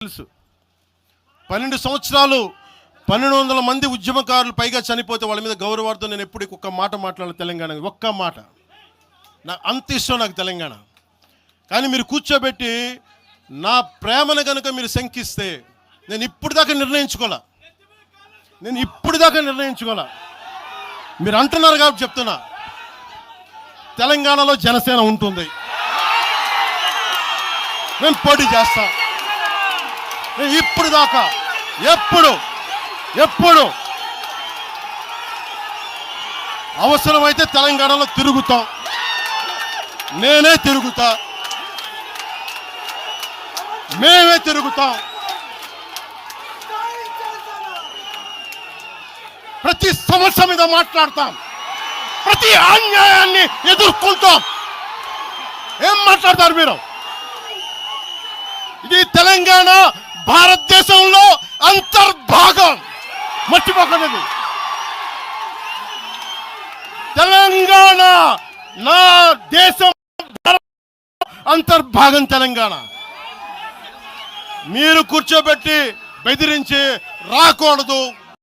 తెలుసు 12 సంవత్సరాలు 1200 మంది ఉద్యమకారులు పైగా చనిపోతే వాళ్ళ మీద గౌరవార్థం నేను ఎప్పుడు ఒక్క మాట మాట్లాడాలి తెలంగాణ ఒక్క మాట నాకు అంత ఇష్టం నాకు తెలంగాణ కానీ మీరు కూర్చోబెట్టి నా ప్రేమను కనుక మీరు శంకిస్తే నేను ఇప్పుడు దాకా నిర్ణయించుకోలే మీరు అంటున్నారు కాబట్టి చెప్తున్నా తెలంగాణలో జనసేన ఉంటుంది నేను పోటీ చేస్తా ఇప్పుడు దాకా ఎప్పుడు అవసరమైతే తెలంగాణలో తిరుగుతాం నేనే తిరుగుతా మేమే తిరుగుతాం ప్రతి సమస్య మీద మాట్లాడతాం ప్రతి అన్యాయాన్ని ఎదుర్కొంటాం ఏం మాట్లాడతారు మీరు ఇది తెలంగాణ భారతదేశంలో అంతర్భాగం మర్చిపోకండి తెలంగాణ నా దేశం అంతర్భాగం తెలంగాణ మీరు కూర్చోబెట్టి బెదిరించి రాకూడదు